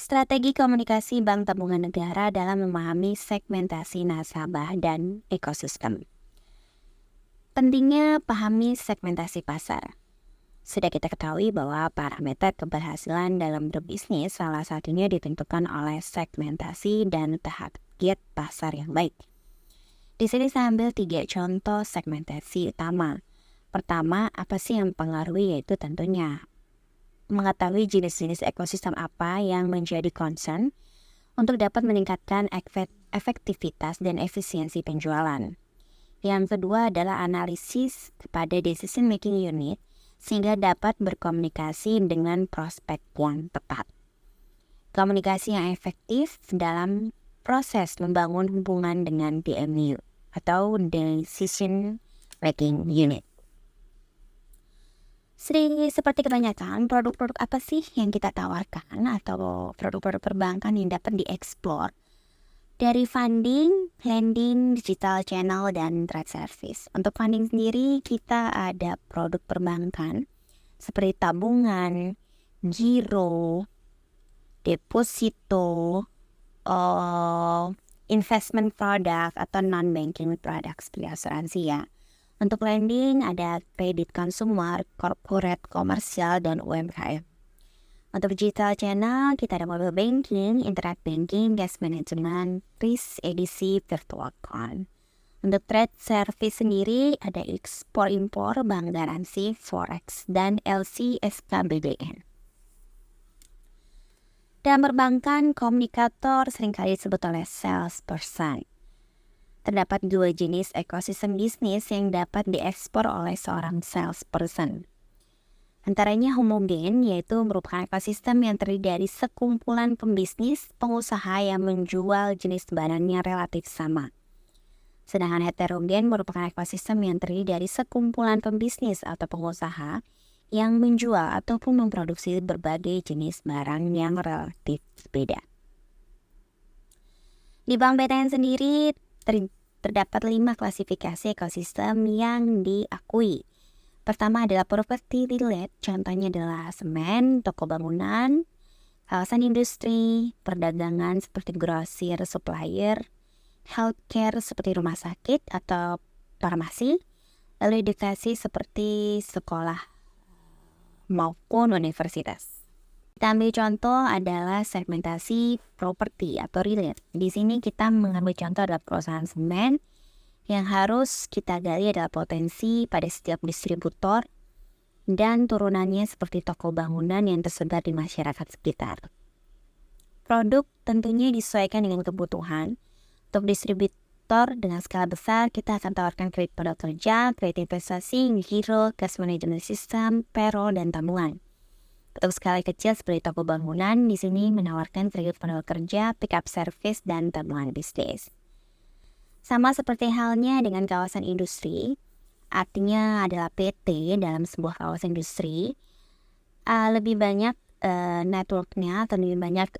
Strategi komunikasi Bank Tabungan Negara dalam memahami segmentasi nasabah dan ekosistem. Pentingnya pahami segmentasi pasar. Sudah kita ketahui bahwa parameter keberhasilan dalam berbisnis salah satunya ditentukan oleh segmentasi dan target pasar yang baik. Di sini saya ambil 3 contoh segmentasi utama. Pertama, apa sih yang mempengaruhi, yaitu tentunya mengetahui jenis-jenis ekosistem apa yang menjadi concern untuk dapat meningkatkan efektivitas dan efisiensi penjualan. Yang kedua adalah analisis kepada decision making unit sehingga dapat berkomunikasi dengan prospek yang tepat. Komunikasi yang efektif dalam proses membangun hubungan dengan DMU atau decision making unit. Seperti kebanyakan, produk-produk apa sih yang kita tawarkan atau produk-produk perbankan yang dapat dieksplor dari funding, lending, digital channel, dan trade service. Untuk funding sendiri, kita ada produk perbankan seperti tabungan, giro, deposito, investment product atau non-banking product seperti asuransi ya. Untuk lending ada kredit konsumer, corporate, komersial, dan UMKM. Untuk digital channel kita ada mobile banking, internet banking, cash management, risk, edisi, virtual account. Untuk trade service sendiri ada ekspor-impor, bank garansi, forex, dan LC SKBBN. Dalam perbankan, komunikator seringkali disebut oleh salesperson. Terdapat 2 jenis ekosistem bisnis yang dapat diekspor oleh seorang salesperson. Antaranya homogen, yaitu merupakan ekosistem yang terdiri dari sekumpulan pembisnis pengusaha yang menjual jenis barang yang relatif sama. Sedangkan heterogen merupakan ekosistem yang terdiri dari sekumpulan pembisnis atau pengusaha yang menjual ataupun memproduksi berbagai jenis barang yang relatif berbeda. Di Bank BTN sendiri terdapat 5 klasifikasi ekosistem yang diakui. Pertama adalah property relate, contohnya adalah semen, toko bangunan, kawasan industri, perdagangan seperti grosir, supplier, healthcare seperti rumah sakit atau farmasi, lalu edukasi seperti sekolah maupun universitas. Kita ambil contoh adalah segmentasi properti atau relate. Di sini kita mengambil contoh adalah perusahaan semen yang harus kita gali adalah potensi pada setiap distributor dan turunannya seperti toko bangunan yang tersebar di masyarakat sekitar. Produk tentunya disesuaikan dengan kebutuhan. Untuk distributor dengan skala besar, kita akan tawarkan kredit modal kerja, kredit investasi, giro, cash management system, payroll, dan tabungan. Untuk skala kecil seperti toko bangunan, di sini menawarkan kredit modal kerja, pick up service, dan tabungan bisnis. Sama seperti halnya dengan kawasan industri, artinya adalah PT dalam sebuah kawasan industri, lebih banyak networknya atau lebih banyak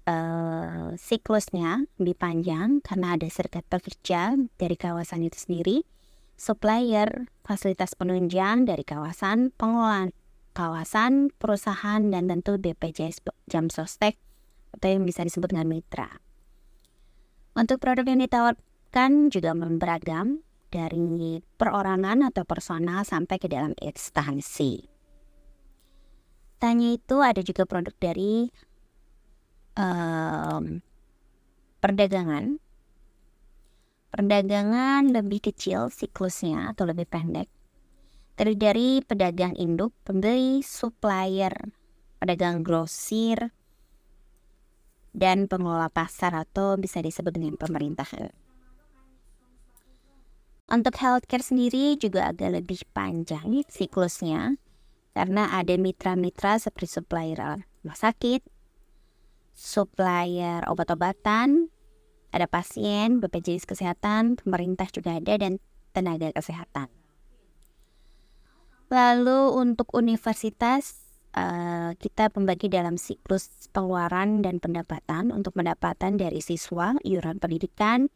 siklusnya lebih panjang karena ada serikat pekerja dari kawasan itu sendiri, supplier, fasilitas penunjang dari kawasan, pengelolaan kawasan, perusahaan, dan tentu BPJS Jam Sostek atau yang bisa disebut dengan mitra. Untuk produk yang ditawarkan juga beragam dari perorangan atau personal sampai ke dalam instansi. Tanya itu ada juga produk dari perdagangan. Perdagangan lebih kecil siklusnya atau lebih pendek. Terdiri dari pedagang induk, pembeli, supplier, pedagang grosir, dan pengelola pasar atau bisa disebut dengan pemerintahan. Untuk healthcare sendiri juga agak lebih panjang siklusnya karena ada mitra-mitra seperti supplier rumah sakit, supplier obat-obatan, ada pasien, BPJS Kesehatan, pemerintah juga ada, dan tenaga kesehatan. Lalu untuk universitas, kita membagi dalam siklus pengeluaran dan pendapatan. Untuk pendapatan dari siswa, iuran pendidikan,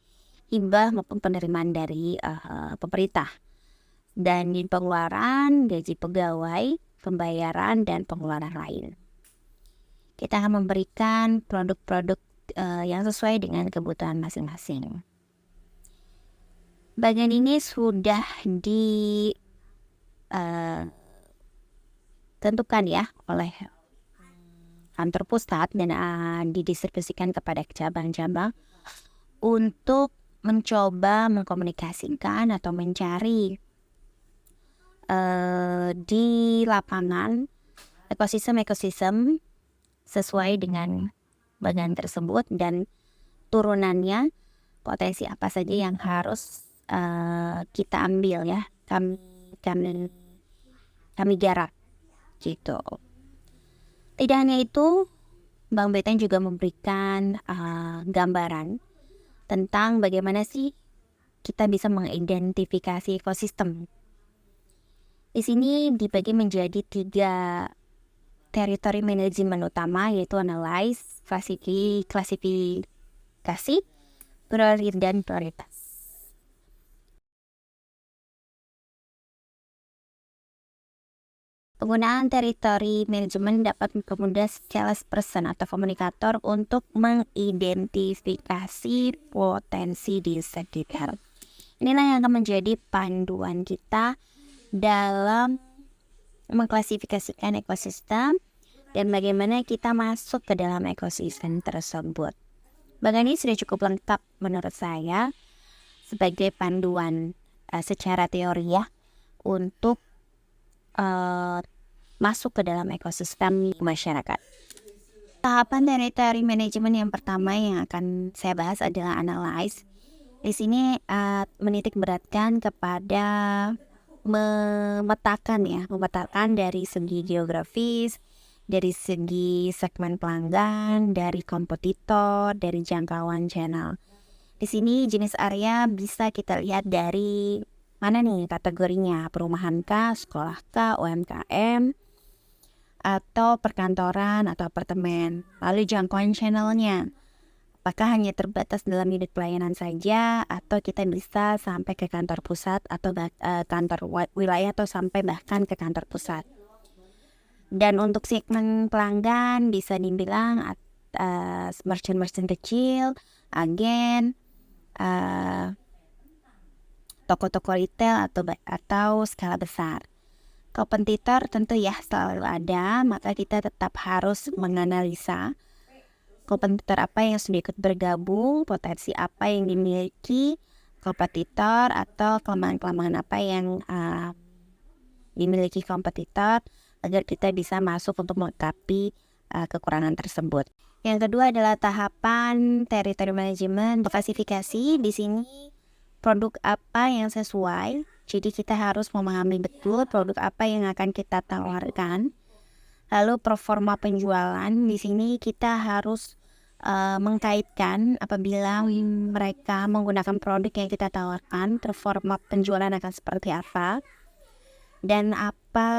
hibah maupun penerimaan dari pemerintah. Dan di pengeluaran, gaji pegawai, pembayaran, dan pengeluaran lain. kita akan memberikan produk-produk yang sesuai dengan kebutuhan masing-masing. Bagian ini sudah ditentukan ya oleh kantor pusat dan didistribusikan kepada cabang-cabang untuk mencoba mengkomunikasikan atau mencari di lapangan ekosistem sesuai dengan bagian tersebut dan turunannya, potensi apa saja yang harus kita ambil ya, kami garap gitu. Tidak hanya itu, Bank BTN juga memberikan gambaran tentang bagaimana sih kita bisa mengidentifikasi ekosistem. Di sini dibagi menjadi 3 teritori manajemen utama, yaitu analyze, klasifikasi, dan prioritas. Penggunaan teritori manajemen dapat mempermudah salesperson atau komunikator untuk mengidentifikasi potensi di sekitar. Inilah yang akan menjadi panduan kita dalam mengklasifikasikan ekosistem dan bagaimana kita masuk ke dalam ekosistem tersebut. Bagian ini sudah cukup lengkap menurut saya sebagai panduan secara teori ya untuk masuk ke dalam ekosistem masyarakat. Tahapan teritori manajemen yang pertama yang akan saya bahas adalah analyze. Di sini menitik beratkan kepada memetakan dari segi geografis, dari segi segmen pelanggan, dari kompetitor, dari jangkauan channel. Di sini jenis area bisa kita lihat dari mana nih kategorinya, perumahan kah, sekolah kah, UMKM, atau perkantoran atau apartemen. Lalu jangkauan channelnya, apakah hanya terbatas dalam unit pelayanan saja atau kita bisa sampai ke kantor pusat atau kantor wilayah atau sampai bahkan ke kantor pusat. Dan untuk segmen pelanggan bisa dibilang merchant kecil, agen, toko-toko retail atau skala besar. Kompetitor tentu ya selalu ada, maka kita tetap harus menganalisa kompetitor apa yang sudah ikut bergabung, potensi apa yang dimiliki kompetitor atau kelemahan-kelemahan apa yang dimiliki kompetitor agar kita bisa masuk untuk melengkapi kekurangan tersebut. Yang kedua adalah tahapan teritori manajemen klasifikasi. Di sini produk apa yang sesuai. Jadi kita harus memahami betul produk apa yang akan kita tawarkan. Lalu performa penjualan, di sini kita harus mengkaitkan apabila mereka menggunakan produk yang kita tawarkan, performa penjualan akan seperti apa dan apa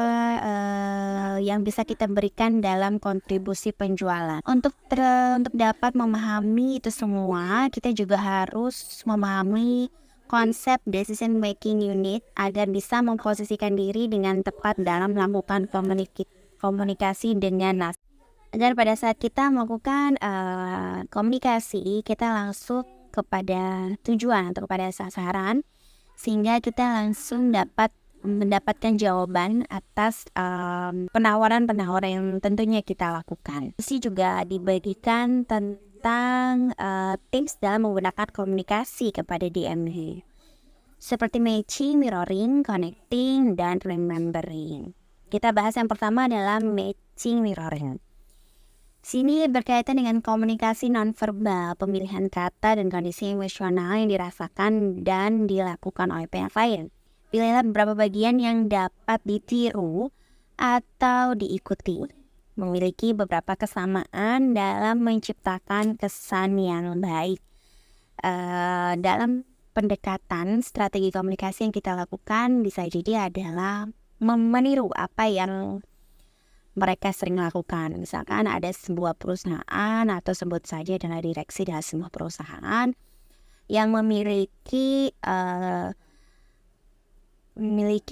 yang bisa kita berikan dalam kontribusi penjualan. Untuk dapat memahami itu semua, kita juga harus memahami konsep decision making unit agar bisa memposisikan diri dengan tepat dalam melakukan komunikasi dengan nasabah. Agar pada saat kita melakukan komunikasi, kita langsung kepada tujuan atau kepada sasaran, sehingga kita langsung dapat mendapatkan jawaban atas penawaran-penawaran yang tentunya kita lakukan. Ini juga dibagikan tentang tips dalam menggunakan komunikasi kepada DMG, seperti matching, mirroring, connecting, dan remembering. Kita bahas yang pertama adalah matching mirroring. Sini berkaitan dengan komunikasi nonverbal, pemilihan kata dan kondisi emosional yang dirasakan dan dilakukan oleh pihak lain. Pilihlah beberapa bagian yang dapat ditiru atau diikuti. Memiliki beberapa kesamaan dalam menciptakan kesan yang baik. Dalam pendekatan strategi komunikasi yang kita lakukan bisa jadi adalah meniru apa yang mereka sering lakukan. Misalkan ada sebuah perusahaan atau sebut saja adalah direksi dari sebuah perusahaan yang memiliki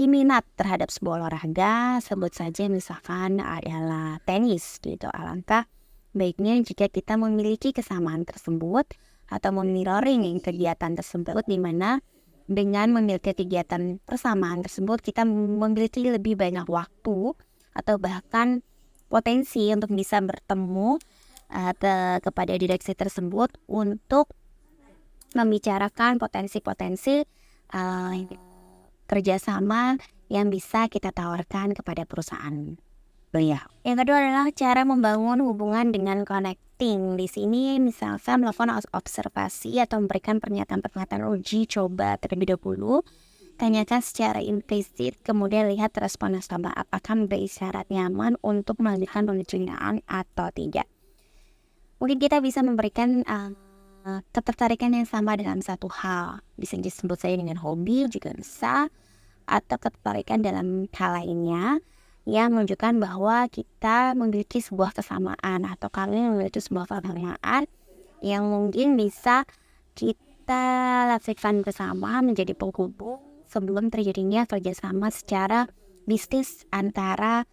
minat terhadap sebuah olahraga, sebut saja misalkan adalah tenis gitu. Alangkah Baiknya jika kita memiliki kesamaan tersebut atau memirroring kegiatan tersebut, di mana dengan memiliki kegiatan persamaan tersebut kita memiliki lebih banyak waktu atau bahkan potensi untuk bisa bertemu kepada direksi tersebut untuk membicarakan potensi-potensi kerjasama yang bisa kita tawarkan kepada perusahaan. Ya. Yang kedua adalah cara membangun hubungan dengan connecting. Di sini misalkan melakukan observasi atau memberikan pernyataan-pernyataan uji coba terlebih dahulu. Tanyakan secara implisit, kemudian lihat respon nasabah apakah memberi isyarat nyaman untuk melanjutkan pembicaraan atau tidak. Mungkin kita bisa memberikan ketertarikan yang sama dalam satu hal. Bisa disebut saja dengan hobi juga bisa, atau ketertarikan dalam hal lainnya yang menunjukkan bahwa kita memiliki sebuah kesamaan atau kami memiliki sebuah kesamaan yang mungkin bisa kita lakukan bersama menjadi penghubung sebelum terjadinya kerjasama secara bisnis antara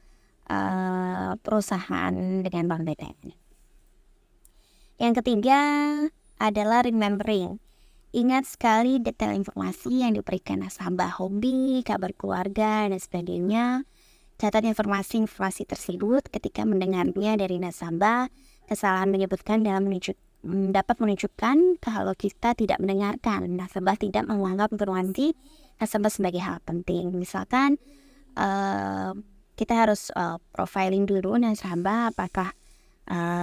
perusahaan dengan bank BTN. Yang ketiga adalah remembering. Ingat sekali detail informasi yang diberikan nasabah, hobi, kabar keluarga, dan sebagainya. Catat informasi tersebut ketika mendengarnya dari nasabah. Kesalahan menyebutkan dapat menunjukkan kalau kita tidak mendengarkan. Nasabah tidak menganggap informasi nasabah sebagai hal penting. Misalkan kita harus profiling dulu nasabah apakah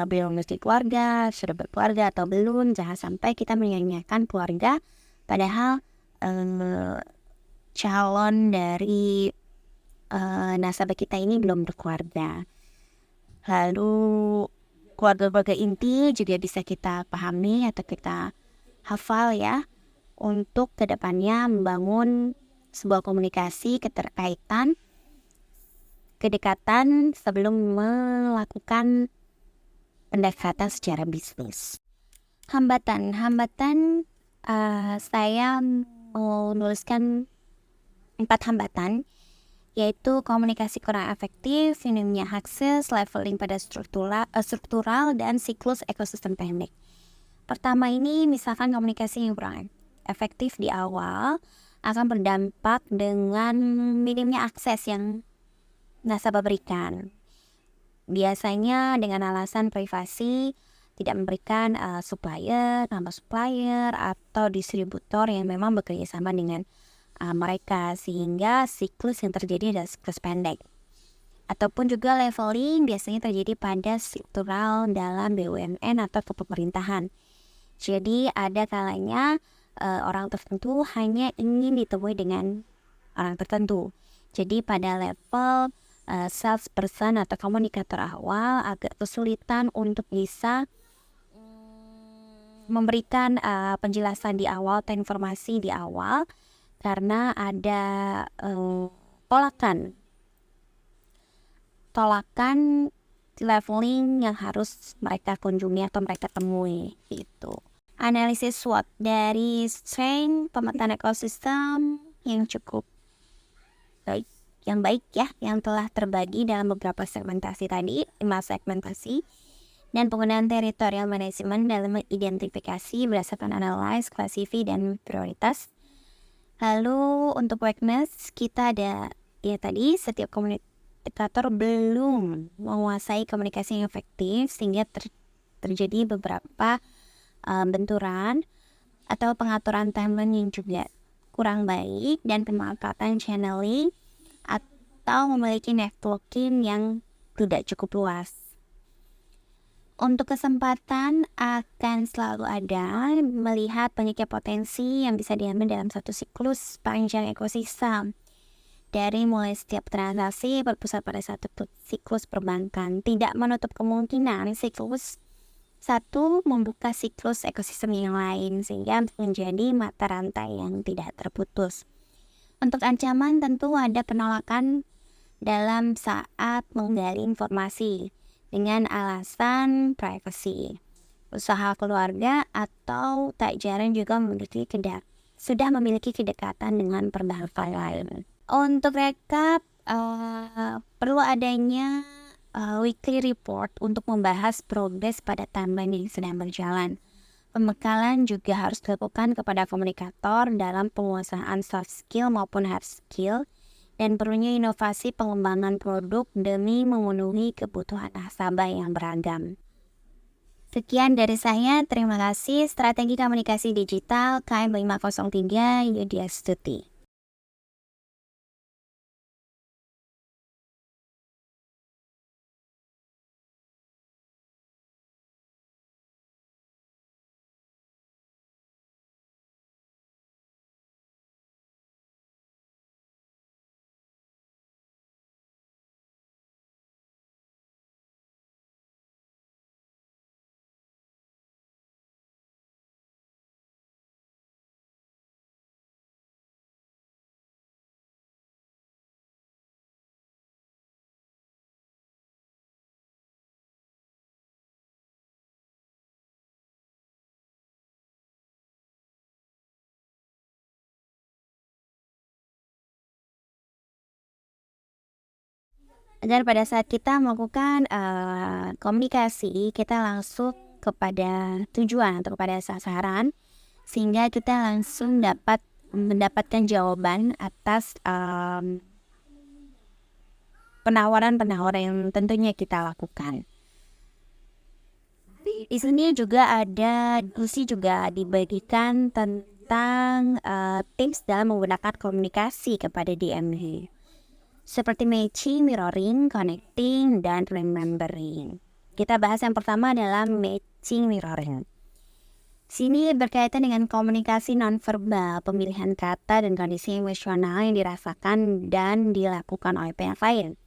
belum memiliki keluarga, sudah berkeluarga atau belum. Jangan sampai kita menyanyiakan keluarga padahal calon dari nasabah kita ini belum berkeluarga. Lalu keluarga-keluarga inti juga bisa kita pahami atau kita hafal ya, untuk kedepannya membangun sebuah komunikasi keterkaitan kedekatan sebelum melakukan pendekatan secara bisnis. Hambatan saya menuliskan 4 hambatan, yaitu komunikasi kurang efektif, minimnya akses, leveling pada struktural, dan siklus ekosistem pendek. Pertama ini, misalkan komunikasi yang kurang efektif di awal akan berdampak dengan minimnya akses yang nasabah berikan. Biasanya dengan alasan privasi, tidak memberikan nama supplier atau distributor yang memang bekerja sama dengan mereka, sehingga siklus yang terjadi adalah siklus pendek. Ataupun juga leveling biasanya terjadi pada struktural dalam BUMN atau kepemerintahan. Jadi ada kalanya orang tertentu hanya ingin ditemui dengan orang tertentu. Jadi pada level salesperson atau komunikator awal agak kesulitan untuk bisa memberikan penjelasan di awal atau informasi di awal, karena ada tolakan leveling yang harus mereka kunjungi atau mereka temui gitu. Analisis SWOT dari strength, pemetaan ekosistem yang cukup baik ya, yang telah terbagi dalam beberapa segmentasi tadi, 5 segmentasi, dan penggunaan territorial management dalam mengidentifikasi berdasarkan analyze, klasify, dan prioritas. Lalu untuk weakness kita ada ya tadi, setiap komunikator belum menguasai komunikasi yang efektif sehingga terjadi beberapa benturan atau pengaturan timeline yang juga kurang baik, dan pemanfaatan channeling atau memiliki networking yang tidak cukup luas. Untuk kesempatan akan selalu ada, melihat banyaknya potensi yang bisa diambil dalam satu siklus panjang ekosistem. Dari mulai setiap transaksi berpusat pada satu siklus perbankan, tidak menutup kemungkinan siklus satu membuka siklus ekosistem yang lain, sehingga menjadi mata rantai yang tidak terputus. Untuk ancaman tentu ada penolakan dalam saat menggali informasi dengan alasan privacy, usaha keluarga, atau tak jarang juga sudah memiliki kedekatan dengan perbankan lain. Untuk rekap, perlu adanya weekly report untuk membahas progres pada timeline yang sedang berjalan. Pembekalan juga harus dilakukan kepada komunikator dalam penguasaan soft skill maupun hard skill, dan perlunya inovasi pengembangan produk demi memenuhi kebutuhan nasabah yang beragam. Sekian dari saya, terima kasih. Strategi Komunikasi Digital KM 503 Yudhya Stuti. Agar pada saat kita melakukan komunikasi, kita langsung kepada tujuan atau kepada sasaran, sehingga kita langsung dapat mendapatkan jawaban atas penawaran-penawaran yang tentunya kita lakukan. Di sini juga ada diskusi juga dibagikan tentang tips dalam menggunakan komunikasi kepada DMD. Seperti matching, mirroring, connecting, dan remembering. Kita bahas yang pertama adalah matching mirroring. Sini berkaitan dengan komunikasi nonverbal, pemilihan kata dan kondisi emosional yang dirasakan dan dilakukan oleh pihak lain.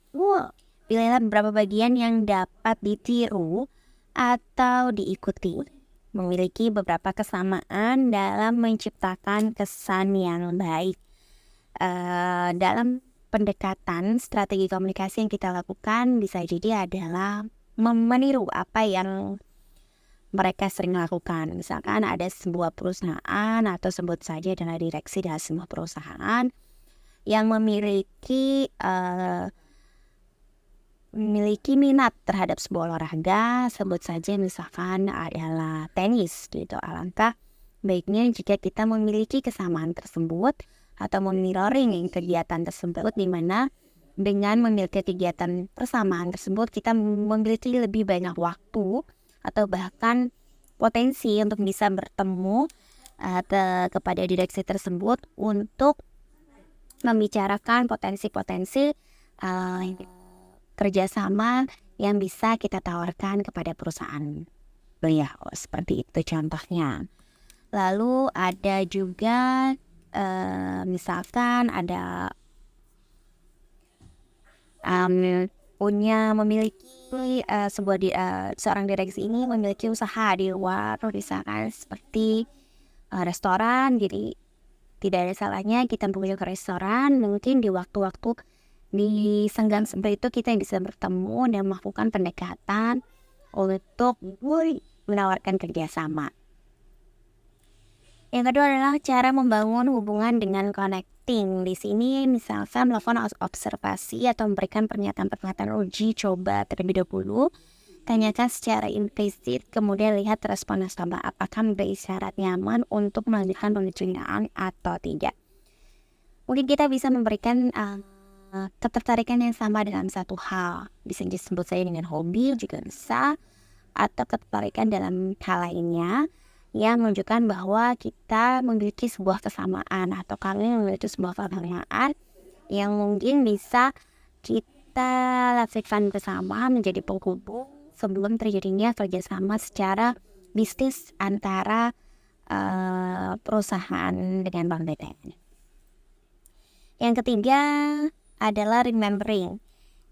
Pilihlah beberapa bagian yang dapat ditiru atau diikuti. Memiliki beberapa kesamaan dalam menciptakan kesan yang baik. Dalam pendekatan strategi komunikasi yang kita lakukan bisa jadi adalah meniru apa yang mereka sering lakukan. Misalkan ada sebuah perusahaan atau sebut saja adalah direksi dari sebuah perusahaan yang memiliki minat terhadap sebuah olahraga, sebut saja misalkan adalah tenis gitu. Alangkah baiknya jika kita memiliki kesamaan tersebut atau memirroring kegiatan tersebut, di mana dengan memiliki kegiatan persamaan tersebut kita memiliki lebih banyak waktu atau bahkan potensi untuk bisa bertemu kepada direksi tersebut untuk membicarakan potensi-potensi kerjasama yang bisa kita tawarkan kepada perusahaan. Seperti itu contohnya. Lalu ada juga misalkan ada memiliki seorang direksi ini memiliki usaha di luar, misalkan seperti restoran. Jadi tidak ada salahnya kita berkunjung ke restoran. Mungkin di waktu-waktu di senggang seperti itu kita bisa bertemu dan melakukan pendekatan untuk menawarkan kerjasama. Yang kedua adalah cara membangun hubungan dengan connecting. Di sini misalkan melakukan observasi atau memberikan pernyataan-pernyataan uji coba terlebih dahulu. Tanyakan secara implisit, kemudian lihat respon nasabah apakah memberi syarat nyaman untuk melanjutkan pembicaraan atau tidak. Mungkin kita bisa memberikan ketertarikan yang sama dalam satu hal. Bisa disebut saja dengan hobi juga bisa, atau ketertarikan dalam hal lainnya yang menunjukkan bahwa kita memiliki sebuah kesamaan atau kalian memiliki sebuah kesamaan yang mungkin bisa kita lakukan bersama menjadi penghubung sebelum terjadinya kerjasama secara bisnis antara perusahaan dengan bank BTN. Yang ketiga adalah remembering.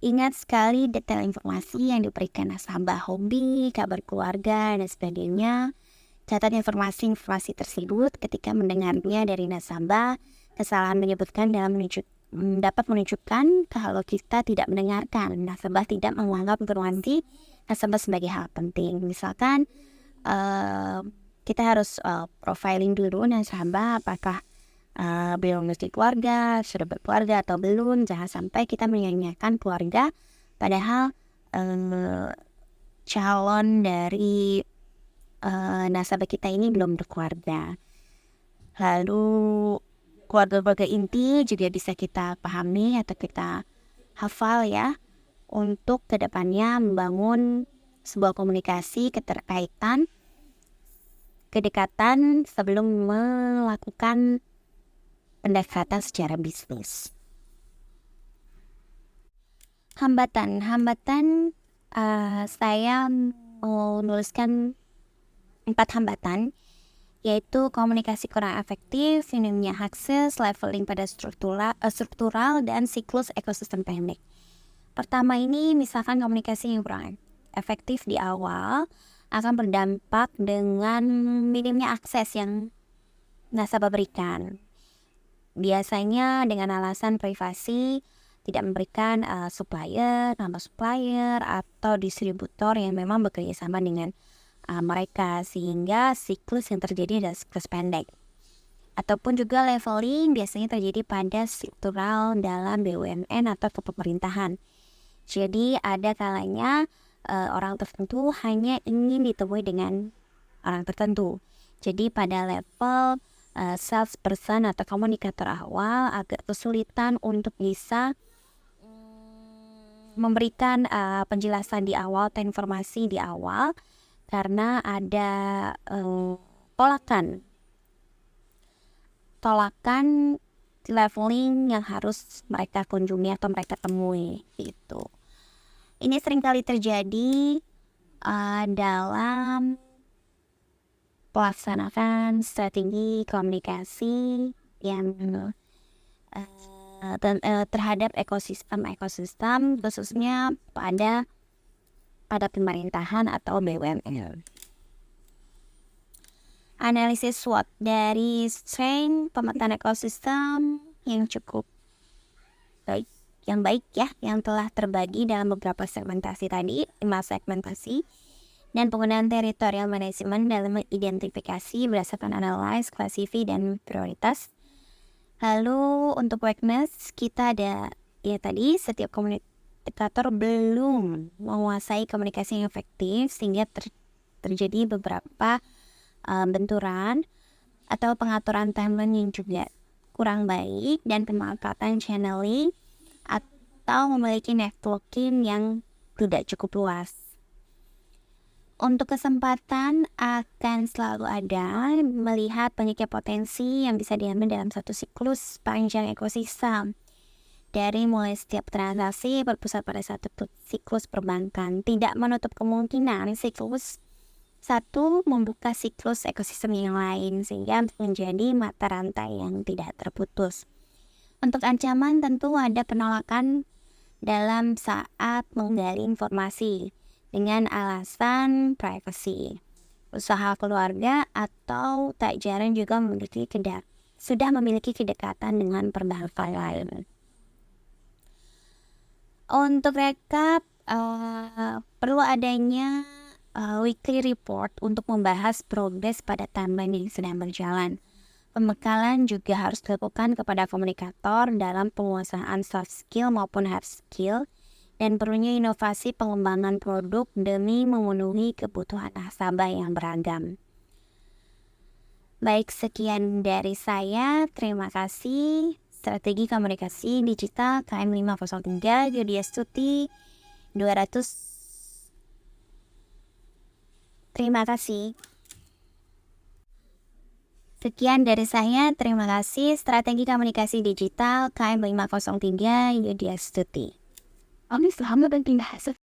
Ingat sekali detail informasi yang diberikan nasabah, hobi, kabar keluarga, dan sebagainya. Catat informasi tersebut ketika mendengarnya dari nasabah. Kesalahan menyebutkan dapat menunjukkan kalau kita tidak mendengarkan. Nasabah tidak menganggap informasi nasabah sebagai hal penting. Misalkan kita harus profiling dulu nasabah apakah belum memiliki keluarga, sudah berkeluarga atau belum. Jangan sampai kita menyanyiakan keluarga padahal eh, calon dari nasabah kita ini belum berkeluarga. Lalu keluarga-keluarga inti juga bisa kita pahami atau kita hafal ya, untuk kedepannya membangun sebuah komunikasi keterkaitan kedekatan sebelum melakukan pendekatan secara bisnis. Hambatan saya menuliskan 4 hambatan, yaitu komunikasi kurang efektif, minimnya akses, leveling pada struktural, dan siklus ekosistem pendek. Pertama ini, misalkan komunikasi yang kurang efektif di awal akan berdampak dengan minimnya akses yang nasabah berikan. Biasanya dengan alasan privasi, tidak memberikan nama supplier atau distributor yang memang bekerja sama dengan mereka, sehingga siklus yang terjadi adalah siklus pendek. Ataupun juga leveling biasanya terjadi pada struktural dalam BUMN atau kepemerintahan. Jadi ada kalanya orang tertentu hanya ingin ditemui dengan orang tertentu. Jadi pada level salesperson atau komunikator awal agak kesulitan untuk bisa memberikan penjelasan di awal atau informasi di awal, karena ada tolakan leveling yang harus mereka kunjungi atau mereka temui gitu. Ini seringkali terjadi dalam pelaksanaan strategi komunikasi yang terhadap ekosistem khususnya pada pemerintahan atau BUMN. Analisis SWOT dari strength pemetaan ekosistem yang cukup baik, yang telah terbagi dalam beberapa segmentasi tadi, 5 segmentasi, dan penggunaan territorial management dalam mengidentifikasi berdasarkan analyze, classify, dan prioritas. Lalu untuk weakness kita ada ya tadi, setiap komunikator belum menguasai komunikasi yang efektif sehingga terjadi beberapa benturan atau pengaturan timeline yang juga kurang baik, dan pemanfaatan channeling atau memiliki networking yang tidak cukup luas. Untuk kesempatan akan selalu ada, melihat banyaknya potensi yang bisa diambil dalam satu siklus panjang ekosistem. Dari mulai setiap transaksi berpusat pada satu siklus perbankan, tidak menutup kemungkinan siklus satu membuka siklus ekosistem yang lain, sehingga menjadi mata rantai yang tidak terputus. Untuk ancaman tentu ada penolakan dalam saat menggali informasi dengan alasan privacy. Usaha keluarga atau tak jarang juga sudah memiliki kedekatan dengan perbankan lain. Untuk rekap, perlu adanya weekly report untuk membahas progres pada timeline yang sedang berjalan. Pembekalan juga harus dilakukan kepada komunikator dalam penguasaan soft skill maupun hard skill, dan perlunya inovasi pengembangan produk demi memenuhi kebutuhan nasabah yang beragam. Baik, sekian dari saya. Terima kasih. Strategi Komunikasi Digital KM 503, Yudia Stuti 200. Terima kasih. Sekian dari saya. Terima kasih. Strategi Komunikasi Digital KM 503, Yudia Stuti.